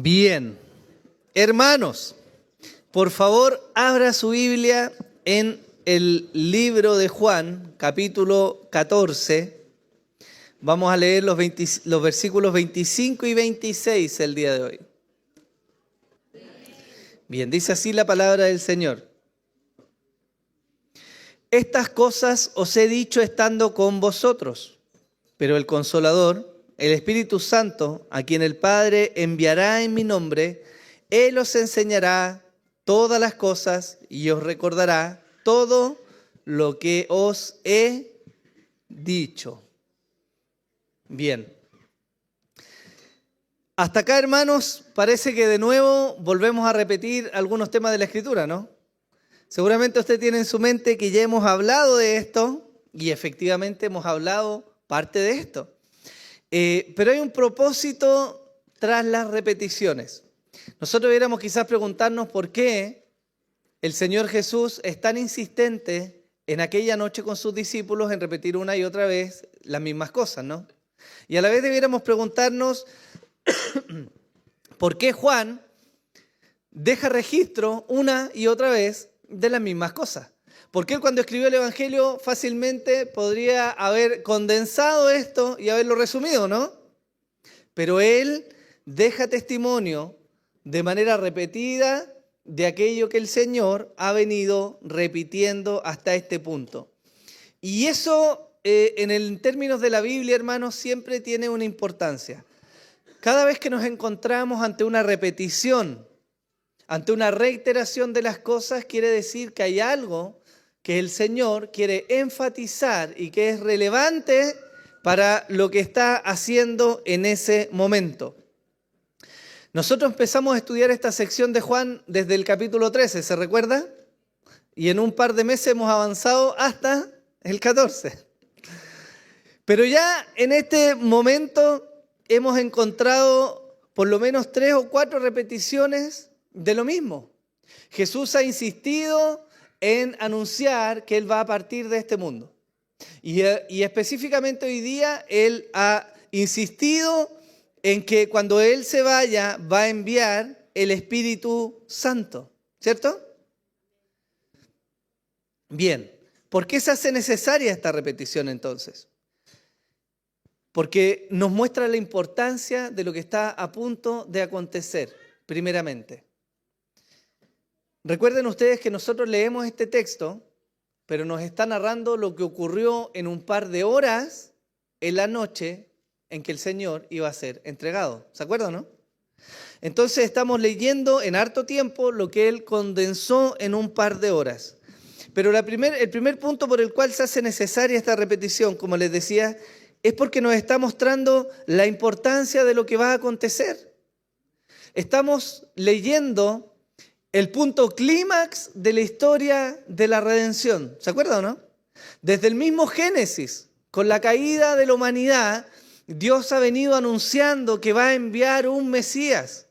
Bien, hermanos, por favor abra su Biblia en el libro de Juan, capítulo 14. Vamos a leer los versículos 25 y 26 el día de hoy. Bien, dice así la palabra del Señor. Estas cosas os he dicho estando con vosotros, pero el Consolador, el Espíritu Santo, a quien el Padre enviará en mi nombre, Él os enseñará todas las cosas y os recordará todo lo que os he dicho. Bien. Hasta acá, hermanos, parece que de nuevo volvemos a repetir algunos temas de la Escritura, ¿no? Seguramente usted tiene en su mente que ya hemos hablado de esto y efectivamente hemos hablado parte de esto. Pero hay un propósito tras las repeticiones. Nosotros deberíamos quizás preguntarnos por qué el Señor Jesús es tan insistente en aquella noche con sus discípulos en repetir una y otra vez las mismas cosas, ¿no? Y a la vez deberíamos preguntarnos por qué Juan deja registro una y otra vez de las mismas cosas. Porque él cuando escribió el Evangelio fácilmente podría haber condensado esto y haberlo resumido, ¿no? Pero él deja testimonio de manera repetida de aquello que el Señor ha venido repitiendo hasta este punto. Y eso, en términos de la Biblia, hermanos, siempre tiene una importancia. Cada vez que nos encontramos ante una repetición, ante una reiteración de las cosas, quiere decir que hay algo que el Señor quiere enfatizar y que es relevante para lo que está haciendo en ese momento. Nosotros empezamos a estudiar esta sección de Juan desde el capítulo 13, ¿se recuerda? Y en un par de meses hemos avanzado hasta el 14. Pero ya en este momento hemos encontrado por lo menos 3 o 4 repeticiones de lo mismo. Jesús ha insistido en anunciar que Él va a partir de este mundo. Y específicamente hoy día Él ha insistido en que cuando Él se vaya va a enviar el Espíritu Santo, ¿cierto? Bien, ¿por qué se hace necesaria esta repetición entonces? Porque nos muestra la importancia de lo que está a punto de acontecer, primeramente. Recuerden ustedes que nosotros leemos este texto, pero nos está narrando lo que ocurrió en un par de horas en la noche en que el Señor iba a ser entregado. ¿Se acuerdan, no? Entonces estamos leyendo en harto tiempo lo que Él condensó en un par de horas. Pero el primer punto por el cual se hace necesaria esta repetición, como les decía, es porque nos está mostrando la importancia de lo que va a acontecer. Estamos leyendo el punto clímax de la historia de la redención. ¿Se acuerdan o no? Desde el mismo Génesis, con la caída de la humanidad, Dios ha venido anunciando que va a enviar un Mesías.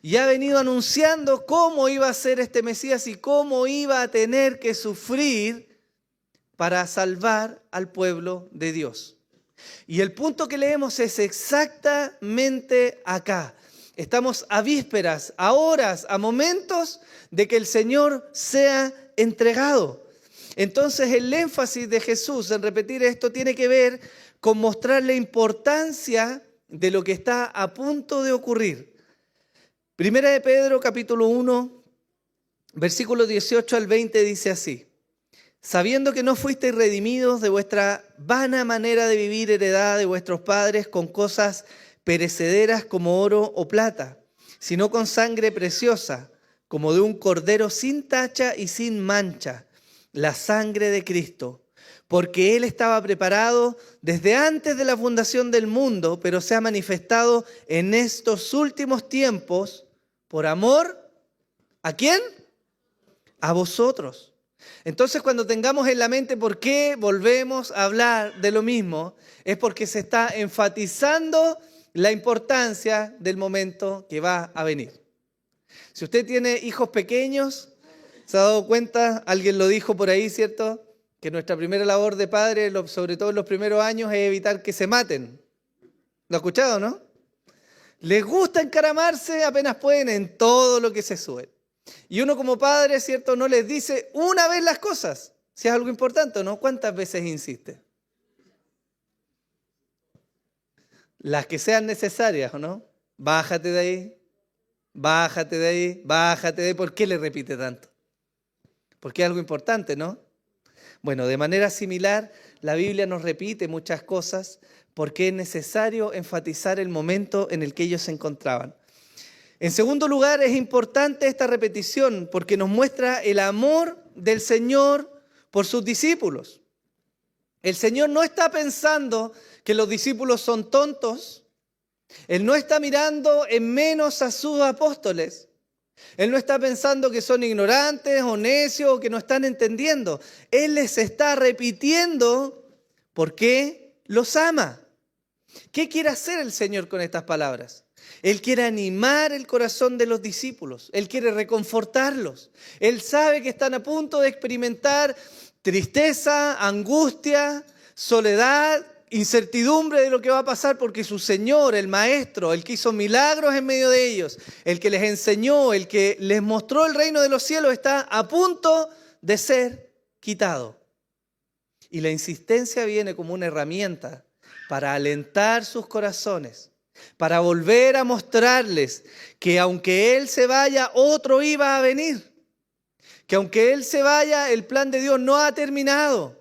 Y ha venido anunciando cómo iba a ser este Mesías y cómo iba a tener que sufrir para salvar al pueblo de Dios. Y el punto que leemos es exactamente acá. Estamos a vísperas, a horas, a momentos de que el Señor sea entregado. Entonces el énfasis de Jesús en repetir esto tiene que ver con mostrar la importancia de lo que está a punto de ocurrir. Primera de Pedro, capítulo 1, versículos 18 al 20 dice así: sabiendo que no fuisteis redimidos de vuestra vana manera de vivir heredada de vuestros padres con cosas perecederas como oro o plata, sino con sangre preciosa, como de un cordero sin tacha y sin mancha, la sangre de Cristo, porque Él estaba preparado desde antes de la fundación del mundo, pero se ha manifestado en estos últimos tiempos por amor, ¿a quién? A vosotros. Entonces, cuando tengamos en la mente por qué volvemos a hablar de lo mismo, es porque se está enfatizando la importancia del momento que va a venir. Si usted tiene hijos pequeños, se ha dado cuenta, alguien lo dijo por ahí, ¿cierto? Que nuestra primera labor de padre, sobre todo en los primeros años, es evitar que se maten. ¿Lo ha escuchado, no? Les gusta encaramarse apenas pueden en todo lo que se sube. Y uno como padre, ¿cierto?, no les dice una vez las cosas, si es algo importante o no. ¿Cuántas veces insiste? Las que sean necesarias, ¿o no? Bájate de ahí, bájate de ahí, bájate de ahí. ¿Por qué le repite tanto? Porque es algo importante, ¿no? Bueno, de manera similar, la Biblia nos repite muchas cosas porque es necesario enfatizar el momento en el que ellos se encontraban. En segundo lugar, es importante esta repetición porque nos muestra el amor del Señor por sus discípulos. El Señor no está pensando que los discípulos son tontos. Él no está mirando en menos a sus apóstoles. Él no está pensando que son ignorantes o necios o que no están entendiendo. Él les está repitiendo porque los ama. ¿Qué quiere hacer el Señor con estas palabras? Él quiere animar el corazón de los discípulos. Él quiere reconfortarlos. Él sabe que están a punto de experimentar tristeza, angustia, soledad, incertidumbre de lo que va a pasar porque su Señor, el Maestro, el que hizo milagros en medio de ellos, el que les enseñó, el que les mostró el reino de los cielos, está a punto de ser quitado. Y la insistencia viene como una herramienta para alentar sus corazones, para volver a mostrarles que aunque Él se vaya, otro iba a venir. Que aunque Él se vaya, el plan de Dios no ha terminado.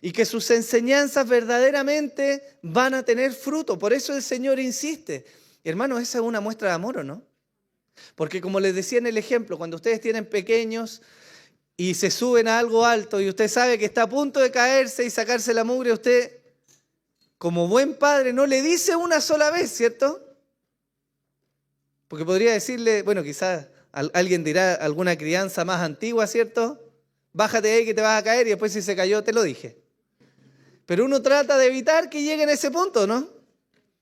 Y que sus enseñanzas verdaderamente van a tener fruto. Por eso el Señor insiste. Hermanos, esa es una muestra de amor, ¿o no? Porque como les decía en el ejemplo, cuando ustedes tienen pequeños y se suben a algo alto y usted sabe que está a punto de caerse y sacarse la mugre, usted, como buen padre, no le dice una sola vez, ¿cierto? Porque podría decirle, bueno, quizás alguien dirá alguna crianza más antigua, ¿cierto? Bájate de ahí que te vas a caer y después si se cayó te lo dije. Pero uno trata de evitar que llegue a ese punto, ¿no?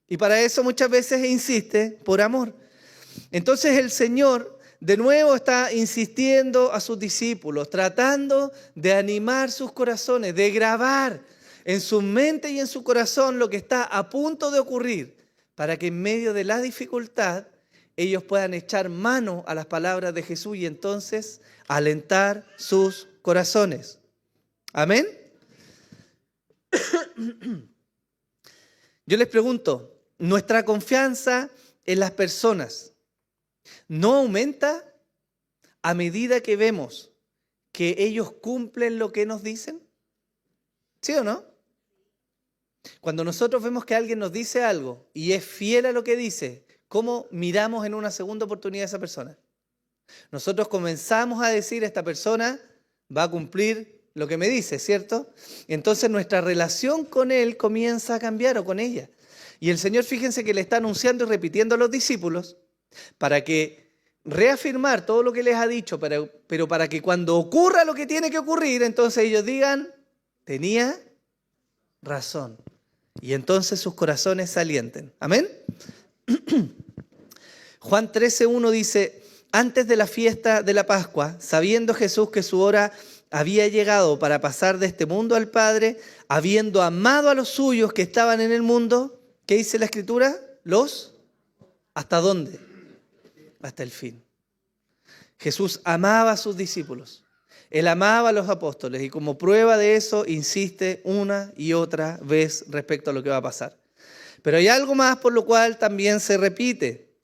Y para eso muchas veces insiste por amor. Entonces el Señor de nuevo está insistiendo a sus discípulos, tratando de animar sus corazones, de grabar en su mente y en su corazón lo que está a punto de ocurrir, para que en medio de la dificultad ellos puedan echar mano a las palabras de Jesús y entonces alentar sus corazones. ¿Amén? Yo les pregunto, ¿nuestra confianza en las personas no aumenta a medida que vemos que ellos cumplen lo que nos dicen? ¿Sí o no? Cuando nosotros vemos que alguien nos dice algo y es fiel a lo que dice, ¿cómo miramos en una segunda oportunidad a esa persona? Nosotros comenzamos a decir, esta persona va a cumplir lo que me dice, ¿cierto? Entonces nuestra relación con él comienza a cambiar o con ella. Y el Señor, fíjense que le está anunciando y repitiendo a los discípulos para que reafirmar todo lo que les ha dicho, pero para que cuando ocurra lo que tiene que ocurrir, entonces ellos digan, tenía razón. Y entonces sus corazones se alienten. ¿Amén? Juan 13:1 dice, antes de la fiesta de la Pascua, sabiendo Jesús que su hora había llegado para pasar de este mundo al Padre, habiendo amado a los suyos que estaban en el mundo, ¿qué dice la Escritura? ¿Hasta dónde? Hasta el fin. Jesús amaba a sus discípulos. Él amaba a los apóstoles y como prueba de eso insiste una y otra vez respecto a lo que va a pasar. Pero hay algo más por lo cual también se repite.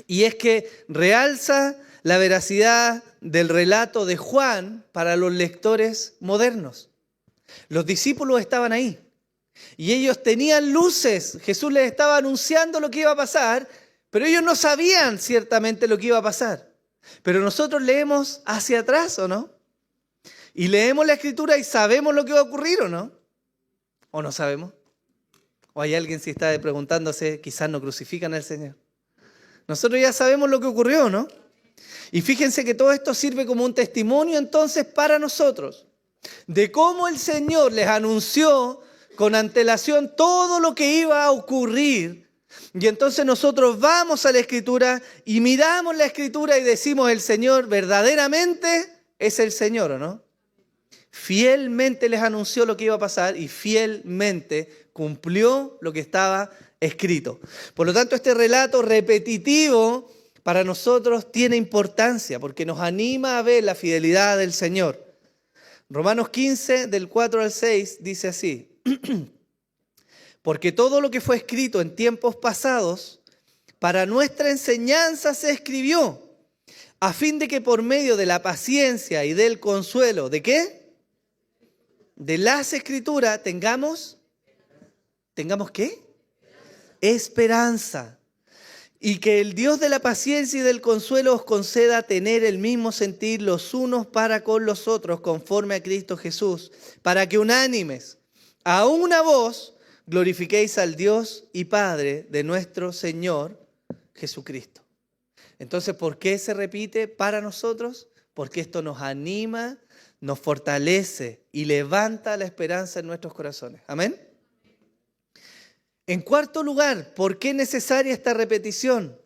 Y es que realza la veracidad del relato de Juan para los lectores modernos. Los discípulos estaban ahí y ellos tenían luces. Jesús les estaba anunciando lo que iba a pasar, pero ellos no sabían ciertamente lo que iba a pasar. Pero nosotros leemos hacia atrás, ¿o no? Y leemos la Escritura y sabemos lo que va a ocurrir, ¿o no? ¿O no sabemos? ¿O hay alguien si está preguntándose, quizás no crucifican al Señor? Nosotros ya sabemos lo que ocurrió, ¿no? Y fíjense que todo esto sirve como un testimonio entonces para nosotros de cómo el Señor les anunció con antelación todo lo que iba a ocurrir. Y entonces nosotros vamos a la Escritura y miramos la Escritura y decimos, el Señor verdaderamente es el Señor, ¿o no? Fielmente les anunció lo que iba a pasar y fielmente cumplió lo que estaba escrito. Por lo tanto, este relato repetitivo para nosotros tiene importancia porque nos anima a ver la fidelidad del Señor. Romanos 15, del 4 al 6, dice así: porque todo lo que fue escrito en tiempos pasados, para nuestra enseñanza se escribió, a fin de que por medio de la paciencia y del consuelo, ¿de qué? De las Escrituras ¿tengamos qué? Esperanza. Y que el Dios de la paciencia y del consuelo os conceda tener el mismo sentir los unos para con los otros, conforme a Cristo Jesús, para que unánimes, a una voz, glorifiquéis al Dios y Padre de nuestro Señor Jesucristo. Entonces, ¿por qué se repite para nosotros? Porque esto nos anima, nos fortalece y levanta la esperanza en nuestros corazones. Amén. En cuarto lugar, ¿por qué es necesaria esta repetición?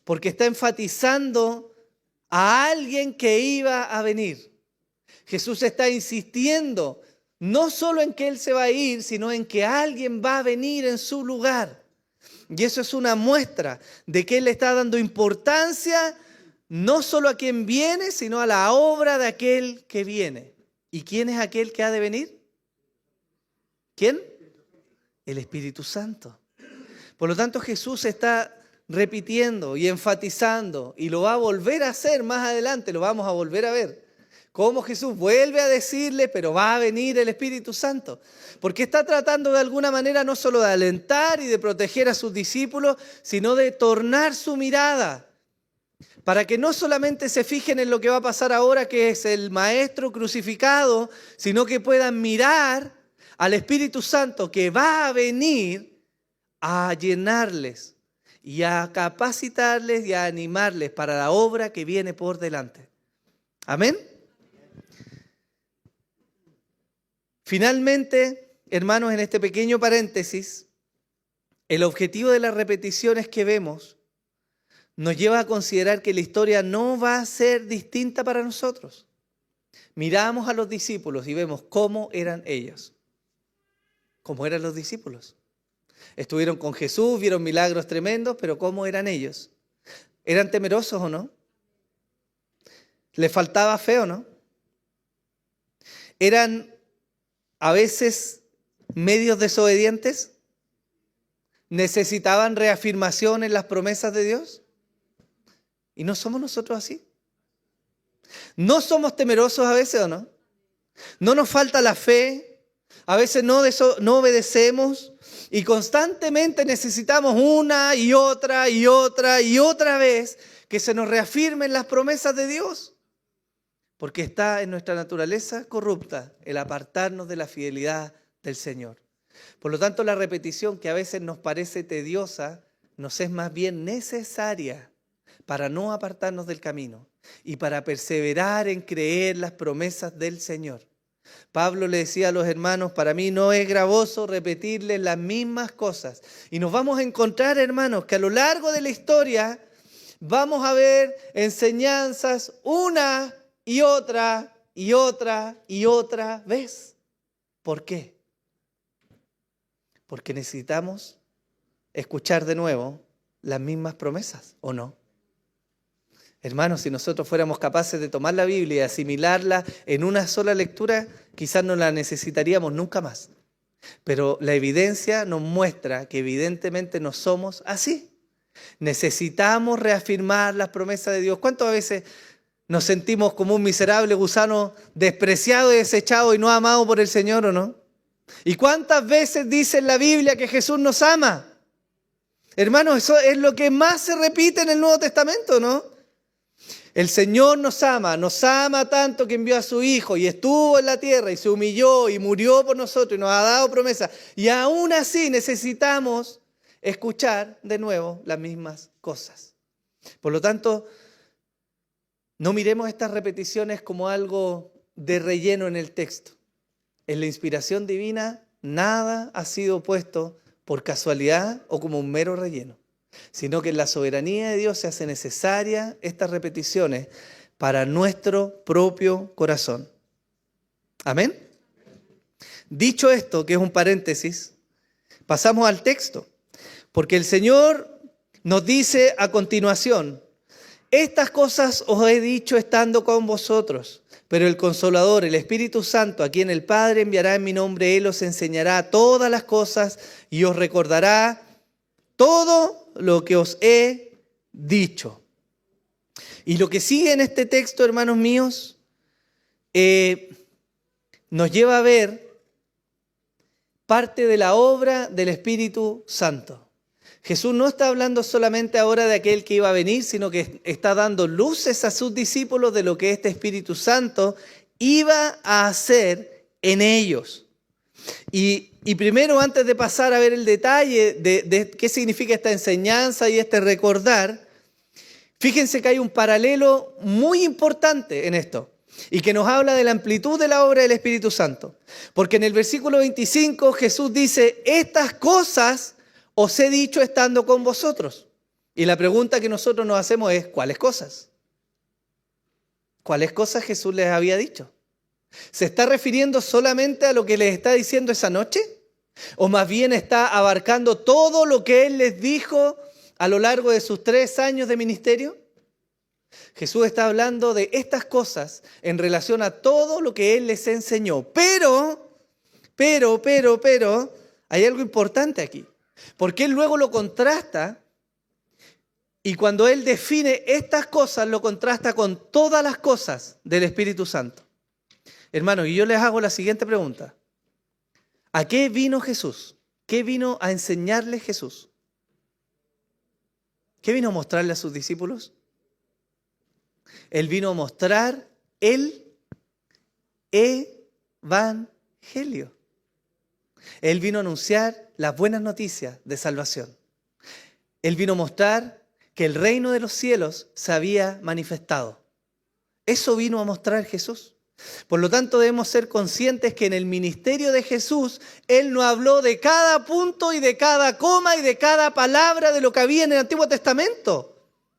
Porque está enfatizando a alguien que iba a venir. Jesús está insistiendo no solo en que Él se va a ir, sino en que alguien va a venir en su lugar. Y eso es una muestra de que Él le está dando importancia no solo a quien viene, sino a la obra de aquel que viene. ¿Y quién es aquel que ha de venir? ¿Quién? El Espíritu Santo. Por lo tanto, Jesús está repitiendo y enfatizando, y lo va a volver a hacer más adelante, lo vamos a volver a ver, cómo Jesús vuelve a decirle, pero va a venir el Espíritu Santo, porque está tratando de alguna manera no solo de alentar y de proteger a sus discípulos, sino de tornar su mirada, para que no solamente se fijen en lo que va a pasar ahora, que es el Maestro crucificado, sino que puedan mirar al Espíritu Santo que va a venir a llenarles y a capacitarles y a animarles para la obra que viene por delante. Amén. Finalmente, hermanos, en este pequeño paréntesis, el objetivo de las repeticiones que vemos nos lleva a considerar que la historia no va a ser distinta para nosotros. Miramos a los discípulos y vemos cómo eran ellos. ¿Cómo eran los discípulos? Estuvieron con Jesús, vieron milagros tremendos, pero ¿cómo eran ellos? ¿Eran temerosos o no? ¿Les faltaba fe o no? ¿Eran a veces medios desobedientes? ¿Necesitaban reafirmación en las promesas de Dios? ¿Y no somos nosotros así? ¿No somos temerosos a veces o no? ¿No nos falta la fe? A veces no obedecemos y constantemente necesitamos una y otra y otra y otra vez que se nos reafirmen las promesas de Dios. Porque está en nuestra naturaleza corrupta el apartarnos de la fidelidad del Señor. Por lo tanto, la repetición que a veces nos parece tediosa, nos es más bien necesaria para no apartarnos del camino y para perseverar en creer las promesas del Señor. Pablo le decía a los hermanos, para mí no es gravoso repetirles las mismas cosas. Y nos vamos a encontrar, hermanos, que a lo largo de la historia vamos a ver enseñanzas una y otra y otra y otra vez. ¿Por qué? Porque necesitamos escuchar de nuevo las mismas promesas, ¿o no? Hermanos, si nosotros fuéramos capaces de tomar la Biblia y asimilarla en una sola lectura, quizás no la necesitaríamos nunca más. Pero la evidencia nos muestra que evidentemente no somos así. Necesitamos reafirmar las promesas de Dios. ¿Cuántas veces nos sentimos como un miserable gusano despreciado y desechado y no amado por el Señor, o no? ¿Y cuántas veces dice en la Biblia que Jesús nos ama? Hermanos, eso es lo que más se repite en el Nuevo Testamento, ¿no? El Señor nos ama tanto que envió a su Hijo y estuvo en la tierra y se humilló y murió por nosotros y nos ha dado promesa. Y aún así necesitamos escuchar de nuevo las mismas cosas. Por lo tanto, no miremos estas repeticiones como algo de relleno en el texto. En la inspiración divina, nada ha sido puesto por casualidad o como un mero relleno, sino que en la soberanía de Dios se hace necesaria estas repeticiones para nuestro propio corazón. ¿Amén? Dicho esto, que es un paréntesis, pasamos al texto. Porque el Señor nos dice a continuación: estas cosas os he dicho estando con vosotros, pero el Consolador, el Espíritu Santo, a quien el Padre enviará en mi nombre, Él os enseñará todas las cosas y os recordará todo lo que os he dicho. Y lo que sigue en este texto, hermanos míos, nos lleva a ver parte de la obra del Espíritu Santo. Jesús no está hablando solamente ahora de aquel que iba a venir, sino que está dando luces a sus discípulos de lo que este Espíritu Santo iba a hacer en ellos. Y primero, antes de pasar a ver el detalle de qué significa esta enseñanza y este recordar, fíjense que hay un paralelo muy importante en esto y que nos habla de la amplitud de la obra del Espíritu Santo. Porque en el versículo 25 Jesús dice: estas cosas os he dicho estando con vosotros. Y la pregunta que nosotros nos hacemos es: ¿cuáles cosas? ¿Cuáles cosas Jesús les había dicho? ¿Se está refiriendo solamente a lo que les está diciendo esa noche? ¿O más bien está abarcando todo lo que Él les dijo a lo largo de sus 3 años de ministerio? Jesús está hablando de estas cosas en relación a todo lo que Él les enseñó. Pero, hay algo importante aquí. Porque Él luego lo contrasta, y cuando Él define estas cosas, lo contrasta con todas las cosas del Espíritu Santo. Hermanos, y yo les hago la siguiente pregunta. ¿A qué vino Jesús? ¿Qué vino a enseñarles Jesús? ¿Qué vino a mostrarle a sus discípulos? Él vino a mostrar el Evangelio. Él vino a anunciar las buenas noticias de salvación. Él vino a mostrar que el reino de los cielos se había manifestado. Eso vino a mostrar Jesús. Por lo tanto, debemos ser conscientes que en el ministerio de Jesús, Él no habló de cada punto y de cada coma y de cada palabra de lo que había en el Antiguo Testamento.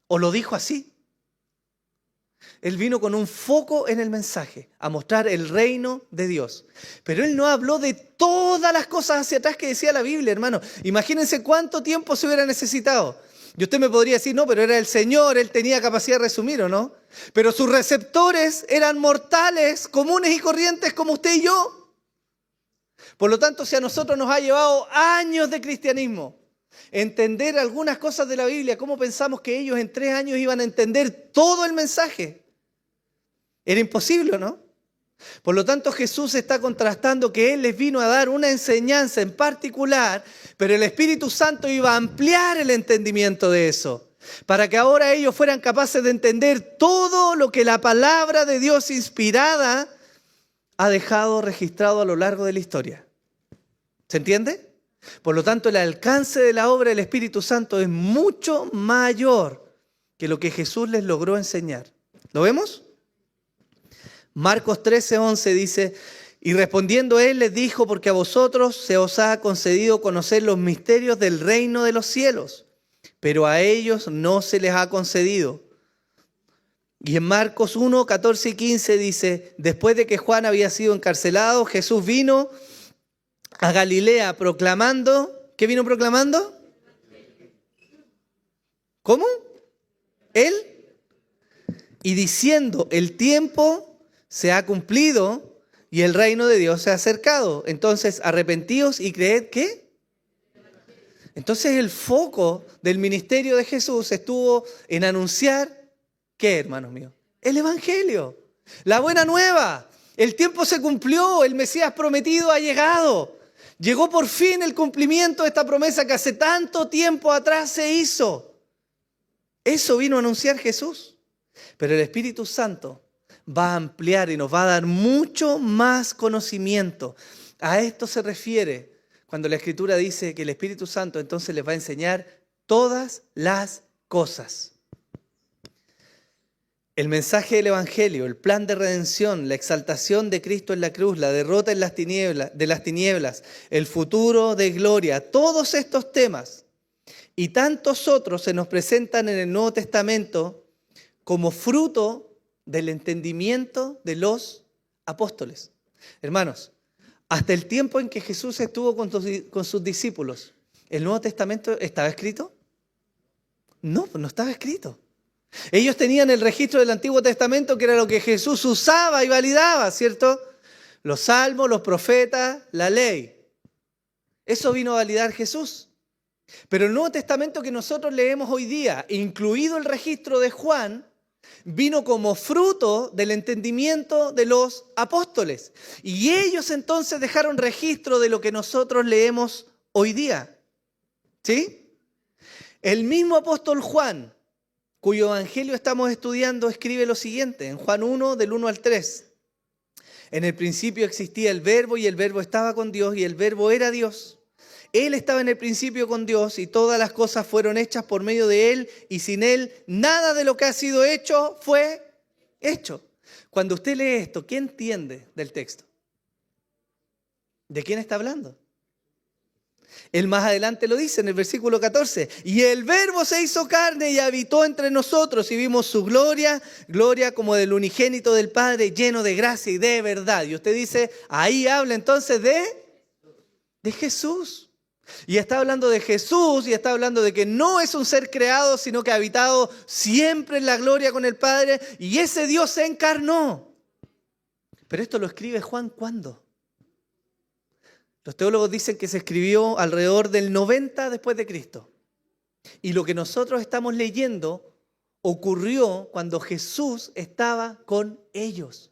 ¿O lo dijo así? Él vino con un foco en el mensaje, a mostrar el reino de Dios. Pero Él no habló de todas las cosas hacia atrás que decía la Biblia, hermano. Imagínense cuánto tiempo se hubiera necesitado. Y usted me podría decir: no, pero era el Señor, Él tenía capacidad de resumir, ¿o no? Pero sus receptores eran mortales, comunes y corrientes como usted y yo. Por lo tanto, si a nosotros nos ha llevado años de cristianismo entender algunas cosas de la Biblia, ¿cómo pensamos que ellos en 3 años iban a entender todo el mensaje? Era imposible, ¿no? Por lo tanto, Jesús está contrastando que Él les vino a dar una enseñanza en particular, pero el Espíritu Santo iba a ampliar el entendimiento de eso, para que ahora ellos fueran capaces de entender todo lo que la palabra de Dios inspirada ha dejado registrado a lo largo de la historia. ¿Se entiende? Por lo tanto, el alcance de la obra del Espíritu Santo es mucho mayor que lo que Jesús les logró enseñar. ¿Lo vemos? Marcos 13:11 dice: y respondiendo Él les dijo: porque a vosotros se os ha concedido conocer los misterios del reino de los cielos, pero a ellos no se les ha concedido. Y en Marcos 1:14 y 15 dice: después de que Juan había sido encarcelado, Jesús vino a Galilea proclamando. ¿Qué vino proclamando? ¿Cómo? Él. Y diciendo: el tiempo se ha cumplido y el reino de Dios se ha acercado. Entonces, arrepentíos y creed, ¿qué? Entonces, el foco del ministerio de Jesús estuvo en anunciar, ¿qué, hermanos míos? El Evangelio, la buena nueva. El tiempo se cumplió, el Mesías prometido ha llegado. Llegó por fin el cumplimiento de esta promesa que hace tanto tiempo atrás se hizo. Eso vino a anunciar Jesús. Pero el Espíritu Santo va a ampliar y nos va a dar mucho más conocimiento. A esto se refiere cuando la Escritura dice que el Espíritu Santo entonces les va a enseñar todas las cosas. El mensaje del Evangelio, el plan de redención, la exaltación de Cristo en la cruz, la derrota de las tinieblas, el futuro de gloria, todos estos temas y tantos otros se nos presentan en el Nuevo Testamento como fruto del entendimiento de los apóstoles. Hermanos, hasta el tiempo en que Jesús estuvo con sus discípulos, ¿El Nuevo Testamento estaba escrito? No, no estaba escrito. Ellos tenían el registro del Antiguo Testamento, que era lo que Jesús usaba y validaba, ¿cierto? Los salmos, los profetas, la ley. Eso vino a validar Jesús. Pero el Nuevo Testamento que nosotros leemos hoy día, incluido el registro de Juan, vino como fruto del entendimiento de los apóstoles. Y ellos entonces dejaron registro de lo que nosotros leemos hoy día. ¿Sí? El mismo apóstol Juan, cuyo evangelio estamos estudiando, escribe lo siguiente, en Juan 1, del 1 al 3. En el principio existía el Verbo y el Verbo estaba con Dios y el Verbo era Dios. Él estaba en el principio con Dios y todas las cosas fueron hechas por medio de Él y sin Él nada de lo que ha sido hecho fue hecho. Cuando usted lee esto, ¿qué entiende del texto? ¿De quién está hablando? Él más adelante lo dice en el versículo 14. Y el Verbo se hizo carne y habitó entre nosotros y vimos su gloria, gloria como del unigénito del Padre, lleno de gracia y de verdad. Y usted dice, ahí habla entonces de Jesús. Y está hablando de Jesús y está hablando de que no es un ser creado, sino que ha habitado siempre en la gloria con el Padre. Y ese Dios se encarnó. Pero esto lo escribe Juan, ¿cuándo? Los teólogos dicen que se escribió alrededor del 90 después de Cristo. Y lo que nosotros estamos leyendo ocurrió cuando Jesús estaba con ellos.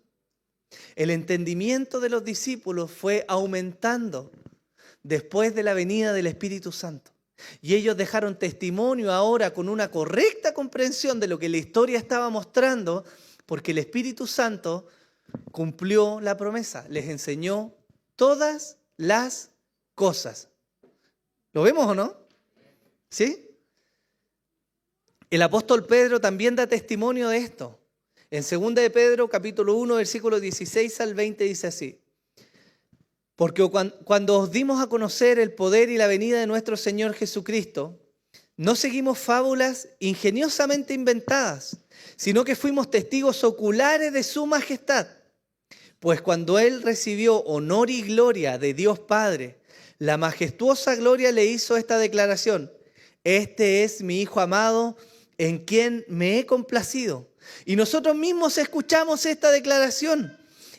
El entendimiento de los discípulos fue aumentando después de la venida del Espíritu Santo. Y ellos dejaron testimonio ahora con una correcta comprensión de lo que la historia estaba mostrando, porque el Espíritu Santo cumplió la promesa, les enseñó todas las cosas. ¿Lo vemos o no? ¿Sí? El apóstol Pedro también da testimonio de esto. En 2 de Pedro, capítulo 1, versículos 16 al 20, dice así. Porque cuando os dimos a conocer el poder y la venida de nuestro Señor Jesucristo, no seguimos fábulas ingeniosamente inventadas, sino que fuimos testigos oculares de su majestad. Pues cuando Él recibió honor y gloria de Dios Padre, la majestuosa gloria le hizo esta declaración: este es mi Hijo amado, en quien me he complacido. Y nosotros mismos escuchamos esta declaración,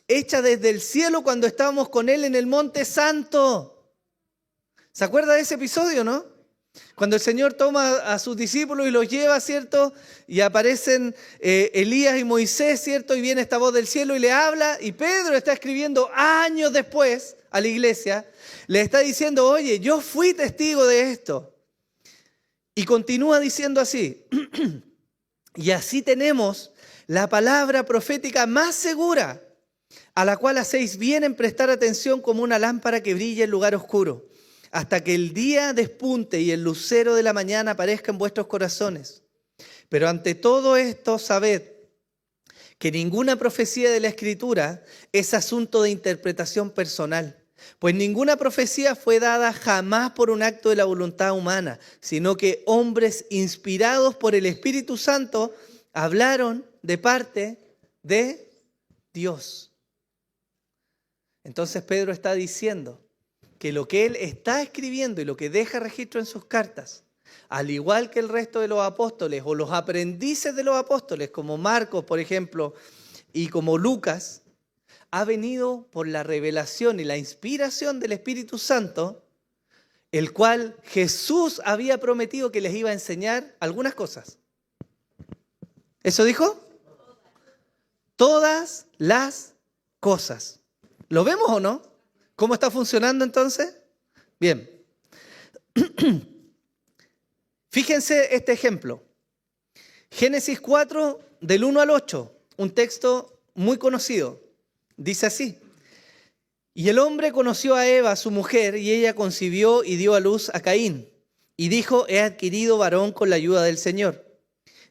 hecha desde el cielo cuando estábamos con Él en el Monte Santo. ¿Se acuerda de ese episodio, no? Cuando el Señor toma a sus discípulos y los lleva, ¿cierto? Y aparecen Elías y Moisés, ¿cierto? Y viene esta voz del cielo y le habla. Y Pedro está escribiendo años después a la iglesia. Le está diciendo, oye, yo fui testigo de esto. Y continúa diciendo así. Y así tenemos la palabra profética más segura, a la cual hacéis bien en prestar atención como una lámpara que brilla en lugar oscuro, hasta que el día despunte y el lucero de la mañana aparezca en vuestros corazones. Pero ante todo esto, sabed que ninguna profecía de la Escritura es asunto de interpretación personal, pues ninguna profecía fue dada jamás por un acto de la voluntad humana, sino que hombres inspirados por el Espíritu Santo hablaron de parte de Dios. Entonces Pedro está diciendo que lo que él está escribiendo y lo que deja registro en sus cartas, al igual que el resto de los apóstoles o los aprendices de los apóstoles, como Marcos, por ejemplo, y como Lucas, ha venido por la revelación y la inspiración del Espíritu Santo, el cual Jesús había prometido que les iba a enseñar algunas cosas. ¿Eso dijo? Todas las cosas. ¿Lo vemos o no? ¿Cómo está funcionando entonces? Bien. Fíjense este ejemplo. Génesis 4, del 1 al 8, un texto muy conocido. Dice así: y el hombre conoció a Eva, su mujer, y ella concibió y dio a luz a Caín. Y dijo, he adquirido varón con la ayuda del Señor.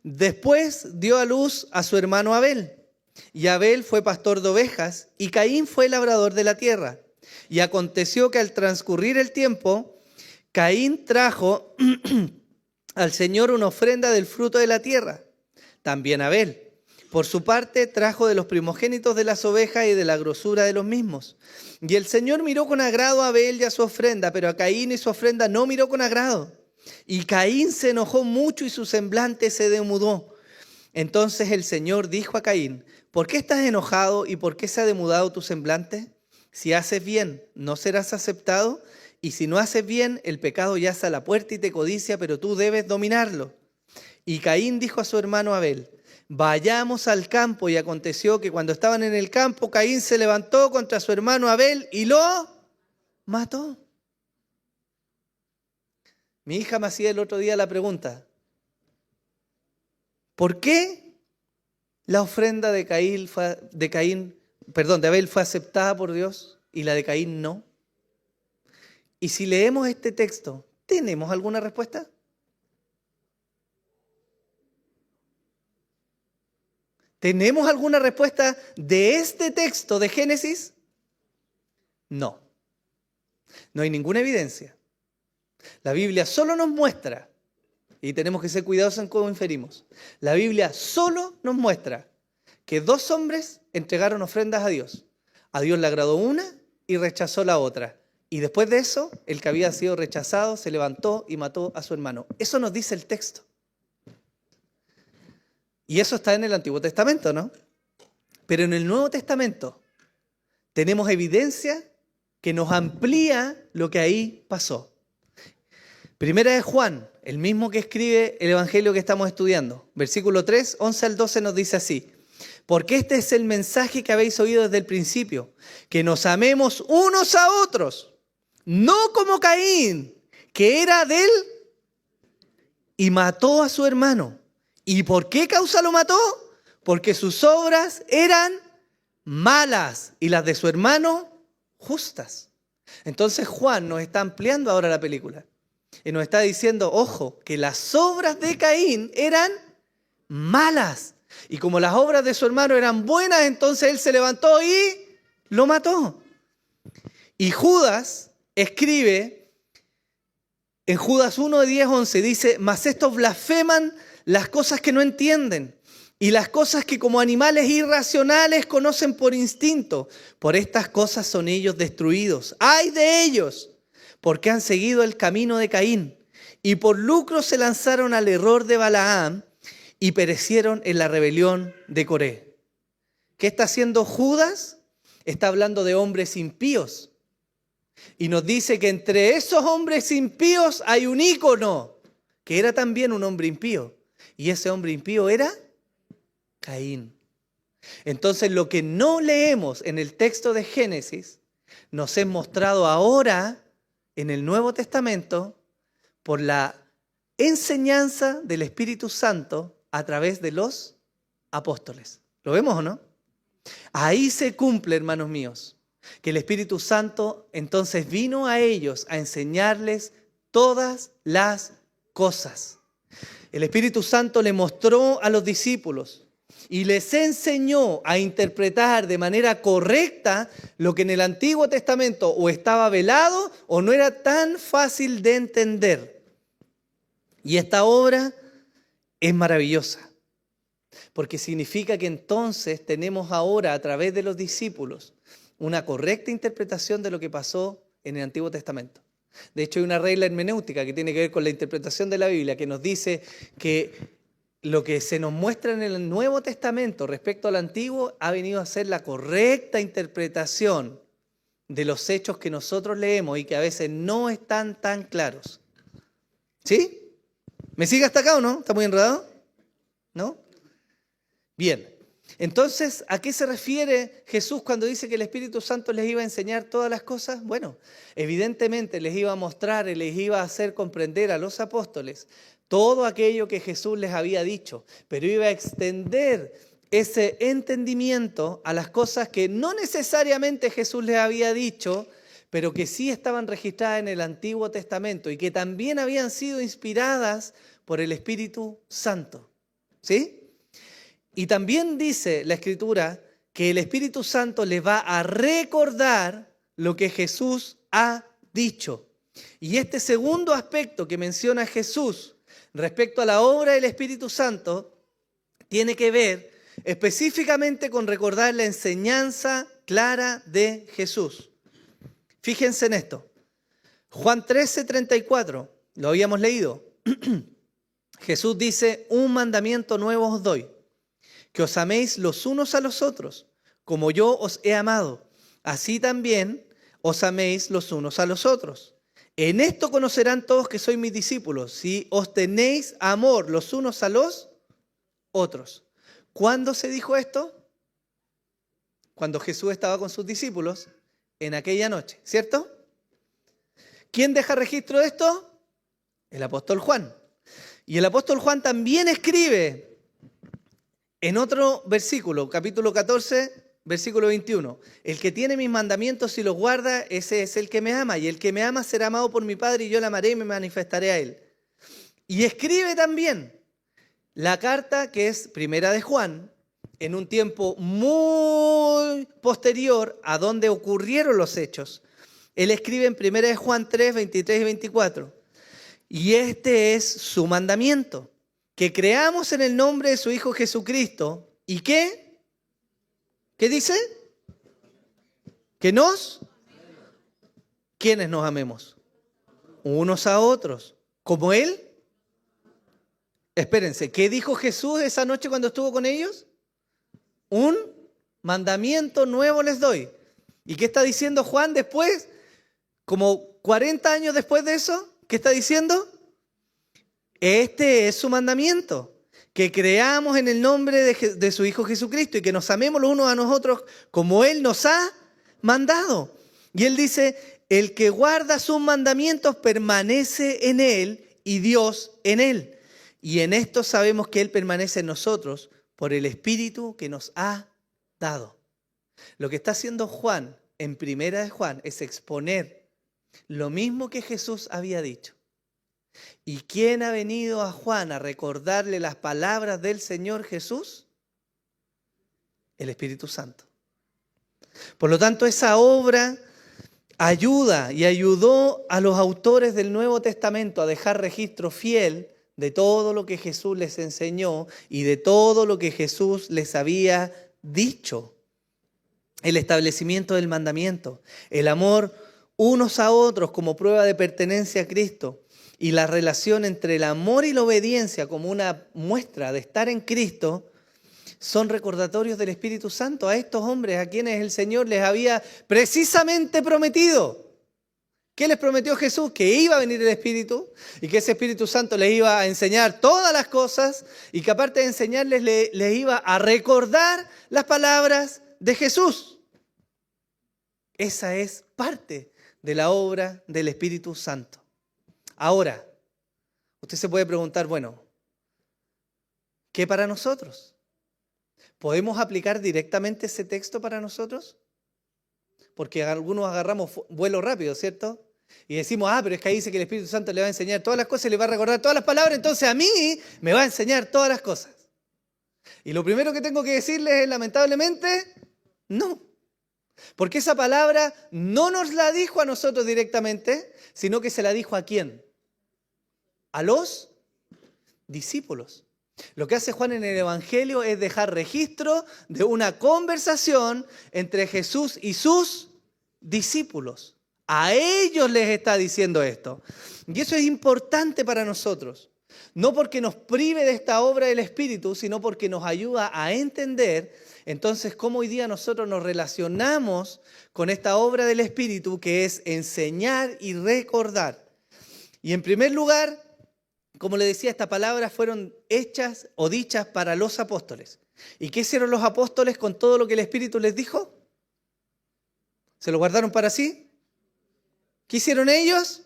Después dio a luz a su hermano Abel. Y Abel fue pastor de ovejas, y Caín fue labrador de la tierra. Y aconteció que al transcurrir el tiempo, Caín trajo al Señor una ofrenda del fruto de la tierra, también Abel. Por su parte, trajo de los primogénitos de las ovejas y de la grosura de los mismos. Y el Señor miró con agrado a Abel y a su ofrenda, pero a Caín y su ofrenda no miró con agrado. Y Caín se enojó mucho y su semblante se demudó. Entonces el Señor dijo a Caín: ¿por qué estás enojado y por qué se ha demudado tu semblante? Si haces bien, no serás aceptado, y si no haces bien, el pecado yace a la puerta y te codicia, pero tú debes dominarlo. Y Caín dijo a su hermano Abel: vayamos al campo. Y aconteció que cuando estaban en el campo, Caín se levantó contra su hermano Abel y lo mató. Mi hija me hacía el otro día la pregunta: ¿por qué la ofrenda de Abel fue aceptada por Dios y la de Caín no? Y si leemos este texto, ¿tenemos alguna respuesta? ¿Tenemos alguna respuesta de este texto de Génesis? No. No hay ninguna evidencia. La Biblia solo nos muestra, y tenemos que ser cuidadosos en cómo inferimos, la Biblia solo nos muestra que dos hombres entregaron ofrendas a Dios. A Dios le agradó una y rechazó la otra. Y después de eso, el que había sido rechazado se levantó y mató a su hermano. Eso nos dice el texto. Y eso está en el Antiguo Testamento, ¿no? Pero en el Nuevo Testamento tenemos evidencia que nos amplía lo que ahí pasó. Primera de Juan, el mismo que escribe el Evangelio que estamos estudiando. Versículo 3, 11 al 12 nos dice así: porque este es el mensaje que habéis oído desde el principio, que nos amemos unos a otros, no como Caín, que era de él y mató a su hermano. ¿Y por qué causa lo mató? Porque sus obras eran malas y las de su hermano justas. Entonces Juan nos está ampliando ahora la película y nos está diciendo: ojo, que las obras de Caín eran malas. Y como las obras de su hermano eran buenas, entonces él se levantó y lo mató. Y Judas escribe en Judas 1, 10, 11, dice: mas estos blasfeman las cosas que no entienden y las cosas que como animales irracionales conocen por instinto. Por estas cosas son ellos destruidos. ¡Ay de ellos! Porque han seguido el camino de Caín y por lucro se lanzaron al error de Balaam y perecieron en la rebelión de Coré. ¿Qué está haciendo Judas? Está hablando de hombres impíos. Y nos dice que entre esos hombres impíos hay un ícono, que era también un hombre impío. Y ese hombre impío era Caín. Entonces lo que no leemos en el texto de Génesis nos es mostrado ahora en el Nuevo Testamento por la enseñanza del Espíritu Santo a través de los apóstoles. ¿Lo vemos o no? Ahí se cumple, hermanos míos, que el Espíritu Santo entonces vino a ellos a enseñarles todas las cosas. El Espíritu Santo le mostró a los discípulos y les enseñó a interpretar de manera correcta lo que en el Antiguo Testamento o estaba velado o no era tan fácil de entender. Y esta obra es maravillosa, porque significa que entonces tenemos ahora a través de los discípulos una correcta interpretación de lo que pasó en el Antiguo Testamento. De hecho, hay una regla hermenéutica que tiene que ver con la interpretación de la Biblia que nos dice que lo que se nos muestra en el Nuevo Testamento respecto al Antiguo ha venido a ser la correcta interpretación de los hechos que nosotros leemos y que a veces no están tan claros. ¿Sí? ¿Me sigue hasta acá o no? ¿Está muy enredado? ¿No? Bien. Entonces, ¿a qué se refiere Jesús cuando dice que el Espíritu Santo les iba a enseñar todas las cosas? Bueno, evidentemente les iba a mostrar y les iba a hacer comprender a los apóstoles todo aquello que Jesús les había dicho, pero iba a extender ese entendimiento a las cosas que no necesariamente Jesús les había dicho, pero que sí estaban registradas en el Antiguo Testamento y que también habían sido inspiradas por el Espíritu Santo. ¿Sí? Y también dice la Escritura que el Espíritu Santo les va a recordar lo que Jesús ha dicho. Y este segundo aspecto que menciona Jesús respecto a la obra del Espíritu Santo tiene que ver específicamente con recordar la enseñanza clara de Jesús. Fíjense en esto. Juan 13:34, lo habíamos leído. Jesús dice, un mandamiento nuevo os doy, que os améis los unos a los otros, como yo os he amado, así también os améis los unos a los otros. En esto conocerán todos que sois mis discípulos, si os tenéis amor los unos a los otros. ¿Cuándo se dijo esto? Cuando Jesús estaba con sus discípulos en aquella noche, ¿cierto? ¿Quién deja registro de esto? El apóstol Juan. Y el apóstol Juan también escribe en otro versículo, capítulo 14, versículo 21. El que tiene mis mandamientos y los guarda, ese es el que me ama. Y el que me ama será amado por mi Padre y yo le amaré y me manifestaré a él. Y escribe también la carta que es primera de Juan, en un tiempo muy posterior a donde ocurrieron los hechos. Él escribe en primera de Juan 3, 23 y 24. Y este es su mandamiento, que creamos en el nombre de su Hijo Jesucristo. ¿Y qué? ¿Qué dice? Que ¿quiénes nos amemos? Unos a otros, como Él. Espérense, ¿qué dijo Jesús esa noche cuando estuvo con ellos? Un mandamiento nuevo les doy. ¿Y qué está diciendo Juan después? Como 40 años después de eso, ¿qué está diciendo? Este es su mandamiento, que creamos en el nombre de su Hijo Jesucristo y que nos amemos los unos a nosotros como Él nos ha mandado. Y Él dice, el que guarda sus mandamientos permanece en Él y Dios en Él. Y en esto sabemos que Él permanece en nosotros por el Espíritu que nos ha dado. Lo que está haciendo Juan en primera de Juan es exponer lo mismo que Jesús había dicho. ¿Y quién ha venido a Juan a recordarle las palabras del Señor Jesús? El Espíritu Santo. Por lo tanto, esa obra ayuda y ayudó a los autores del Nuevo Testamento a dejar registro fiel de todo lo que Jesús les enseñó y de todo lo que Jesús les había dicho. El establecimiento del mandamiento, el amor unos a otros como prueba de pertenencia a Cristo y la relación entre el amor y la obediencia como una muestra de estar en Cristo son recordatorios del Espíritu Santo a estos hombres a quienes el Señor les había precisamente prometido. ¿Qué les prometió Jesús? Que iba a venir el Espíritu y que ese Espíritu Santo les iba a enseñar todas las cosas y que aparte de enseñarles les iba a recordar las palabras de Jesús. Esa es parte de la obra del Espíritu Santo. Ahora, usted se puede preguntar, bueno, ¿qué para nosotros? ¿Podemos aplicar directamente ese texto para nosotros? Porque algunos agarramos vuelo rápido, ¿cierto? Y decimos, pero es que ahí dice que el Espíritu Santo le va a enseñar todas las cosas y le va a recordar todas las palabras, entonces a mí me va a enseñar todas las cosas. Y lo primero que tengo que decirles es, lamentablemente, no. Porque esa palabra no nos la dijo a nosotros directamente, sino que se la dijo ¿a quién? A los discípulos. Lo que hace Juan en el Evangelio es dejar registro de una conversación entre Jesús y sus discípulos. A ellos les está diciendo esto. Y eso es importante para nosotros. No porque nos prive de esta obra del Espíritu, sino porque nos ayuda a entender entonces cómo hoy día nosotros nos relacionamos con esta obra del Espíritu que es enseñar y recordar. Y en primer lugar, como le decía, estas palabras fueron hechas o dichas para los apóstoles. ¿Y qué hicieron los apóstoles con todo lo que el Espíritu les dijo? ¿Se lo guardaron para sí? ¿Qué hicieron ellos?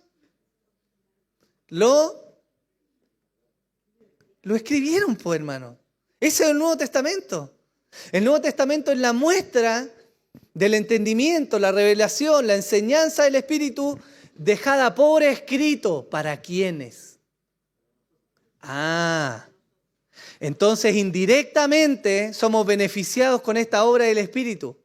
Lo escribieron, pues, hermano. Ese es el Nuevo Testamento. El Nuevo Testamento es la muestra del entendimiento, la revelación, la enseñanza del Espíritu dejada por escrito. ¿Para quiénes? Entonces indirectamente somos beneficiados con esta obra del Espíritu.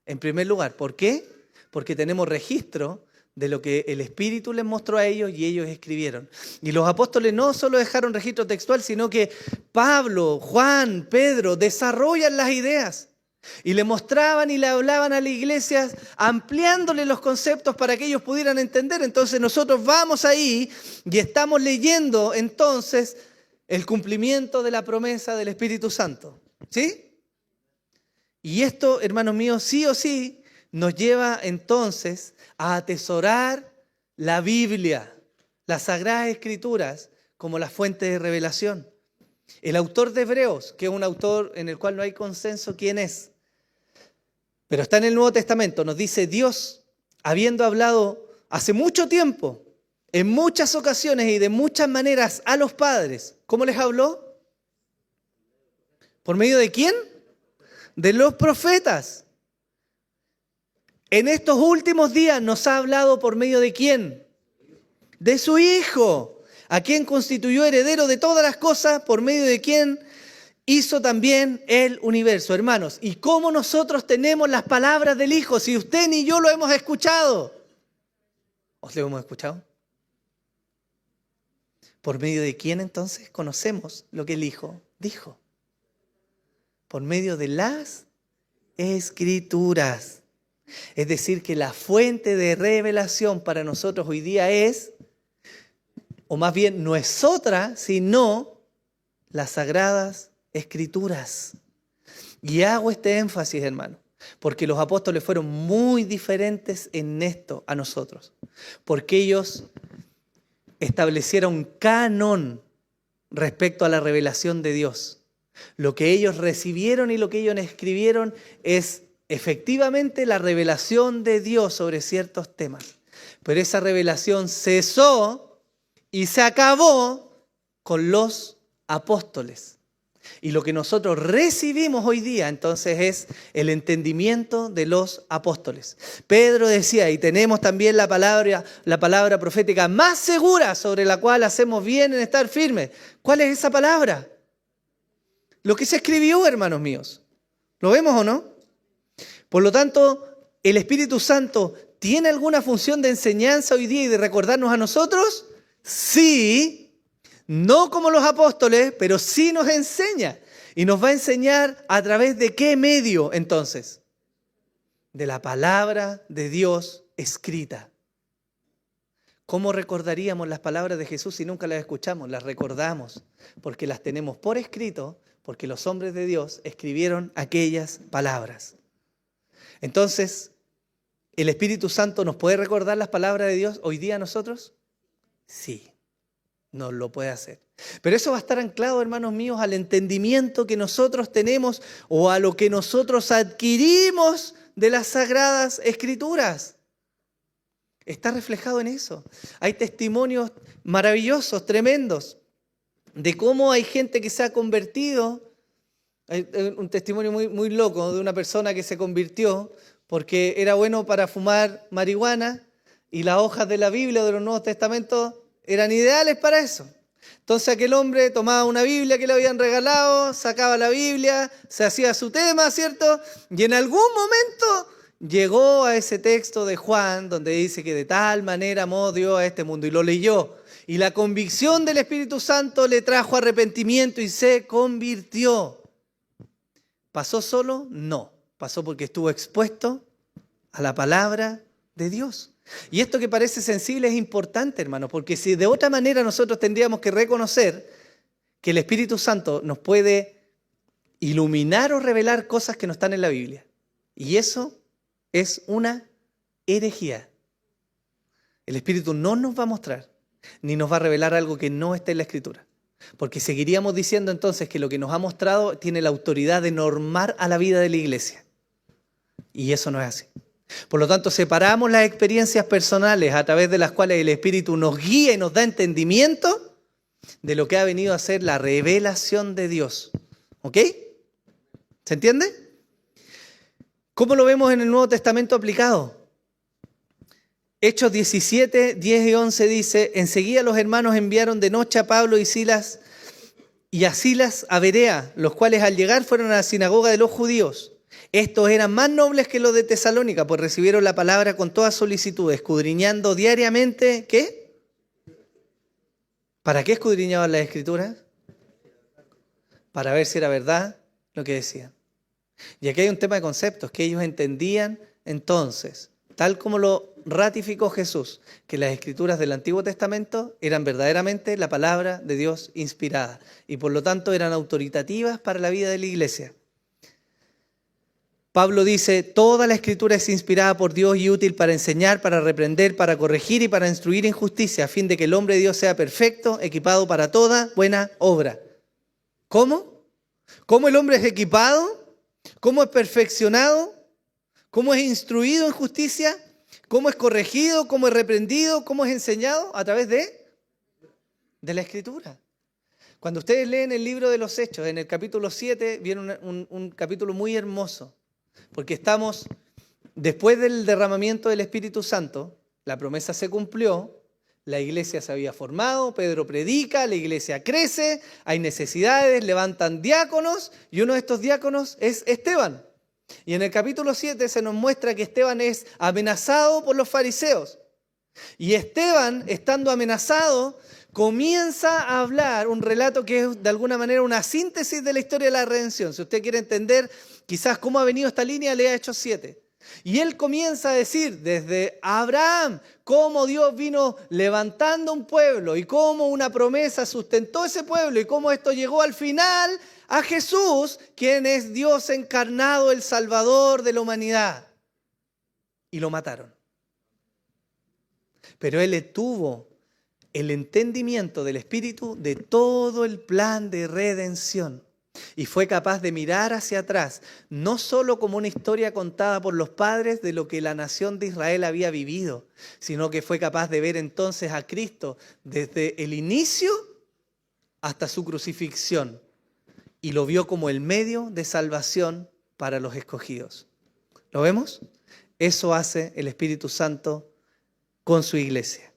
En primer lugar, ¿por qué? Porque tenemos registro de lo que el Espíritu les mostró a ellos y ellos escribieron. Y los apóstoles no solo dejaron registro textual, sino que Pablo, Juan, Pedro desarrollan las ideas y le mostraban y le hablaban a la iglesia ampliándole los conceptos para que ellos pudieran entender. Entonces nosotros vamos ahí y estamos leyendo entonces el cumplimiento de la promesa del Espíritu Santo. ¿Sí? Y esto, hermanos míos, sí o sí nos lleva entonces a atesorar la Biblia, las Sagradas Escrituras, como la fuente de revelación. El autor de Hebreos, que es un autor en el cual no hay consenso quién es, pero está en el Nuevo Testamento, nos dice: Dios, habiendo hablado hace mucho tiempo, en muchas ocasiones y de muchas maneras a los padres, ¿cómo les habló? ¿Por medio de quién? De los profetas. En estos últimos días nos ha hablado por medio de quién? De su Hijo, a quien constituyó heredero de todas las cosas, por medio de quien hizo también el universo. Hermanos, ¿y cómo nosotros tenemos las palabras del Hijo si usted ni yo lo hemos escuchado? ¿Os lo hemos escuchado? ¿Por medio de quién entonces conocemos lo que el Hijo dijo? Por medio de las Escrituras. Es decir, que la fuente de revelación para nosotros hoy día es, o más bien no es otra, sino las Sagradas Escrituras. Y hago este énfasis, hermano, porque los apóstoles fueron muy diferentes en esto a nosotros. Porque ellos establecieron un canon respecto a la revelación de Dios. Lo que ellos recibieron y lo que ellos escribieron es efectivamente la revelación de Dios sobre ciertos temas. Pero esa revelación cesó y se acabó con los apóstoles. Y lo que nosotros recibimos hoy día entonces es el entendimiento de los apóstoles. Pedro decía, y tenemos también la palabra profética más segura sobre la cual hacemos bien en estar firmes. ¿Cuál es esa palabra? Lo que se escribió, hermanos míos. ¿Lo vemos o no? Por lo tanto, ¿el Espíritu Santo tiene alguna función de enseñanza hoy día y de recordarnos a nosotros? Sí, no como los apóstoles, pero sí nos enseña. ¿Y nos va a enseñar a través de qué medio entonces? De la palabra de Dios escrita. ¿Cómo recordaríamos las palabras de Jesús si nunca las escuchamos? Las recordamos porque las tenemos por escrito, porque los hombres de Dios escribieron aquellas palabras. Entonces, ¿el Espíritu Santo nos puede recordar las palabras de Dios hoy día a nosotros? Sí, nos lo puede hacer. Pero eso va a estar anclado, hermanos míos, al entendimiento que nosotros tenemos o a lo que nosotros adquirimos de las Sagradas Escrituras. Está reflejado en eso. Hay testimonios maravillosos, tremendos, de cómo hay gente que se ha convertido. Hay un testimonio muy loco de una persona que se convirtió porque era bueno para fumar marihuana y las hojas de la Biblia de los Nuevos Testamentos eran ideales para eso. Entonces aquel hombre tomaba una Biblia que le habían regalado, sacaba la Biblia, se hacía su tema, ¿cierto? Y en algún momento llegó a ese texto de Juan donde dice que de tal manera amó Dios a este mundo y lo leyó. Y la convicción del Espíritu Santo le trajo arrepentimiento y se convirtió. ¿Pasó solo? No. Pasó porque estuvo expuesto a la palabra de Dios. Y esto que parece sensible es importante, hermanos, porque si de otra manera nosotros tendríamos que reconocer que el Espíritu Santo nos puede iluminar o revelar cosas que no están en la Biblia. Y eso es una herejía. El Espíritu no nos va a mostrar, ni nos va a revelar algo que no esté en la Escritura. Porque seguiríamos diciendo entonces que lo que nos ha mostrado tiene la autoridad de normar a la vida de la iglesia. Y eso no es así. Por lo tanto, separamos las experiencias personales a través de las cuales el Espíritu nos guía y nos da entendimiento de lo que ha venido a ser la revelación de Dios. ¿Ok? ¿Se entiende? ¿Cómo lo vemos en el Nuevo Testamento aplicado? Hechos 17, 10 y 11 dice, enseguida los hermanos enviaron de noche a Pablo y a Silas a Berea, los cuales al llegar fueron a la sinagoga de los judíos. Estos eran más nobles que los de Tesalónica, pues recibieron la palabra con toda solicitud, escudriñando diariamente, ¿qué? ¿Para qué escudriñaban las Escrituras? Para ver si era verdad lo que decían. Y aquí hay un tema de conceptos, que ellos entendían entonces, tal como lo ratificó Jesús, que las Escrituras del Antiguo Testamento eran verdaderamente la palabra de Dios inspirada y por lo tanto eran autoritativas para la vida de la iglesia. Pablo dice, toda la Escritura es inspirada por Dios y útil para enseñar, para reprender, para corregir y para instruir en justicia, a fin de que el hombre de Dios sea perfecto, equipado para toda buena obra. ¿Cómo? ¿Cómo el hombre es equipado? ¿Cómo es perfeccionado? ¿Cómo es instruido en justicia? ¿Cómo es corregido? ¿Cómo es reprendido? ¿Cómo es enseñado? A través de la Escritura. Cuando ustedes leen el libro de los Hechos, en el capítulo 7, viene un capítulo muy hermoso. Porque estamos, después del derramamiento del Espíritu Santo, la promesa se cumplió, la iglesia se había formado, Pedro predica, la iglesia crece, hay necesidades, levantan diáconos y uno de estos diáconos es Esteban. Y en el capítulo 7 se nos muestra que Esteban es amenazado por los fariseos. Y Esteban, estando amenazado, comienza a hablar un relato que es de alguna manera una síntesis de la historia de la redención. Si usted quiere entender quizás cómo ha venido esta línea, lea Hechos 7. Y él comienza a decir desde Abraham cómo Dios vino levantando un pueblo y cómo una promesa sustentó ese pueblo y cómo esto llegó al final a Jesús, quien es Dios encarnado, el Salvador de la humanidad. Y lo mataron. Pero él tuvo el entendimiento del Espíritu de todo el plan de redención. Y fue capaz de mirar hacia atrás, no solo como una historia contada por los padres de lo que la nación de Israel había vivido, sino que fue capaz de ver entonces a Cristo desde el inicio hasta su crucifixión. Y lo vio como el medio de salvación para los escogidos. ¿Lo vemos? Eso hace el Espíritu Santo con su iglesia.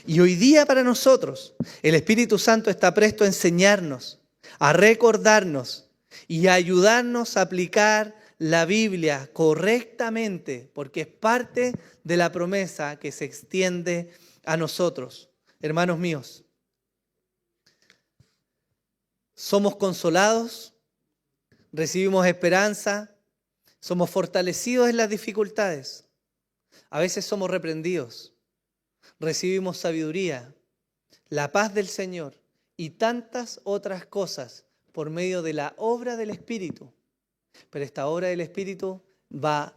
Y hoy día para nosotros, el Espíritu Santo está presto a enseñarnos, a recordarnos y a ayudarnos a aplicar la Biblia correctamente, porque es parte de la promesa que se extiende a nosotros. Hermanos míos, somos consolados, recibimos esperanza, somos fortalecidos en las dificultades. A veces somos reprendidos, recibimos sabiduría, la paz del Señor y tantas otras cosas por medio de la obra del Espíritu. Pero esta obra del Espíritu va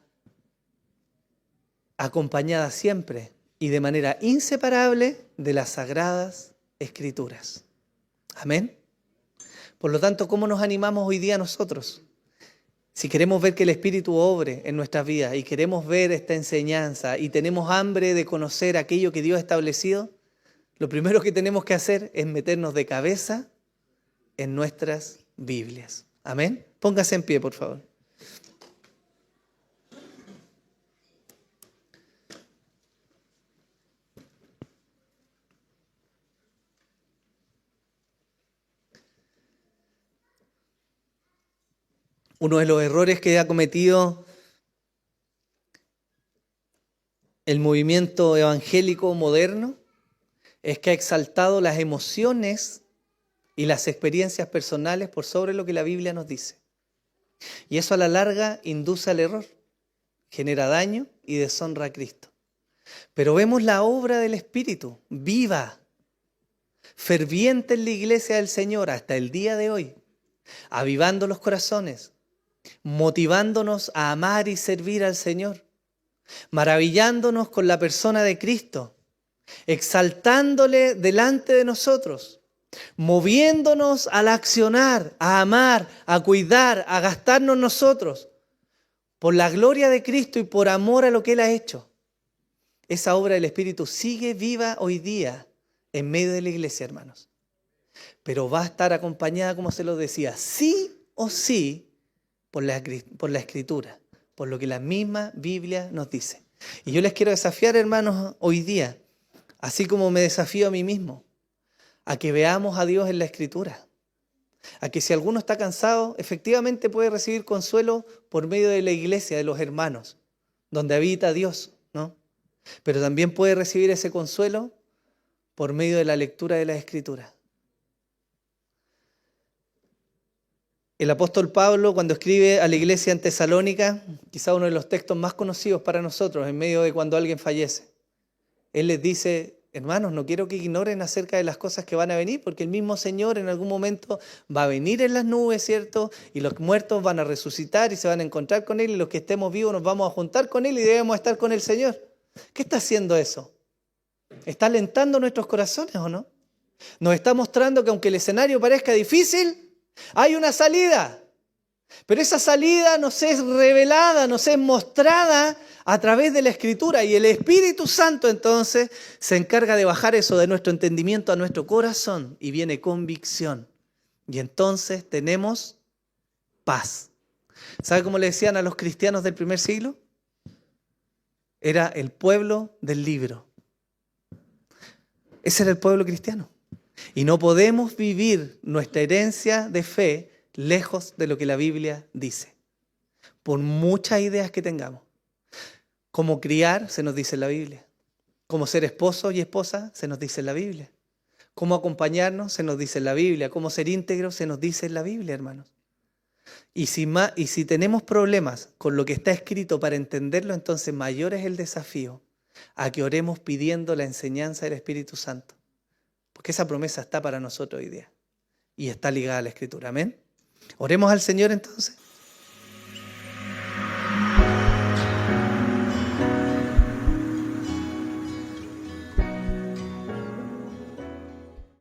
acompañada siempre y de manera inseparable de las Sagradas Escrituras. Amén. Por lo tanto, ¿cómo nos animamos hoy día nosotros? Si queremos ver que el Espíritu obre en nuestras vidas y queremos ver esta enseñanza y tenemos hambre de conocer aquello que Dios ha establecido, lo primero que tenemos que hacer es meternos de cabeza en nuestras Biblias. Amén. Póngase en pie, por favor. Uno de los errores que ha cometido el movimiento evangélico moderno es que ha exaltado las emociones y las experiencias personales por sobre lo que la Biblia nos dice. Y eso a la larga induce al error, genera daño y deshonra a Cristo. Pero vemos la obra del Espíritu viva, ferviente en la iglesia del Señor hasta el día de hoy, avivando los corazones, motivándonos a amar y servir al Señor, maravillándonos con la persona de Cristo, exaltándole delante de nosotros, moviéndonos al accionar, a amar, a cuidar, a gastarnos nosotros por la gloria de Cristo y por amor a lo que Él ha hecho. Esa obra del Espíritu sigue viva hoy día en medio de la iglesia, hermanos. Pero va a estar acompañada, como se lo decía, sí o sí, por la Escritura, por lo que la misma Biblia nos dice. Y yo les quiero desafiar, hermanos, hoy día, así como me desafío a mí mismo, a que veamos a Dios en la Escritura, a que si alguno está cansado, efectivamente puede recibir consuelo por medio de la iglesia, de los hermanos, donde habita Dios, ¿no? Pero también puede recibir ese consuelo por medio de la lectura de las Escrituras. El apóstol Pablo, cuando escribe a la iglesia en Tesalónica, quizá uno de los textos más conocidos para nosotros, en medio de cuando alguien fallece, él les dice: hermanos, no quiero que ignoren acerca de las cosas que van a venir, porque el mismo Señor en algún momento va a venir en las nubes, ¿cierto? Y los muertos van a resucitar y se van a encontrar con Él, y los que estemos vivos nos vamos a juntar con Él y debemos estar con el Señor. ¿Qué está haciendo eso? ¿Está alentando nuestros corazones o no? Nos está mostrando que aunque el escenario parezca difícil, hay una salida. Pero esa salida nos es revelada, nos es mostrada a través de la Escritura, y el Espíritu Santo entonces se encarga de bajar eso de nuestro entendimiento a nuestro corazón y viene convicción. Y entonces tenemos paz. ¿Sabe cómo le decían a los cristianos del primer siglo? Era el pueblo del libro. Ese era el pueblo cristiano. Y no podemos vivir nuestra herencia de fe lejos de lo que la Biblia dice, por muchas ideas que tengamos. Cómo criar, se nos dice en la Biblia. Cómo ser esposo y esposa, se nos dice en la Biblia. Cómo acompañarnos, se nos dice en la Biblia. Cómo ser íntegros, se nos dice en la Biblia, hermanos. Y si tenemos problemas con lo que está escrito para entenderlo, entonces mayor es el desafío a que oremos pidiendo la enseñanza del Espíritu Santo. Porque esa promesa está para nosotros hoy día y está ligada a la Escritura. Amén. Oremos al Señor entonces.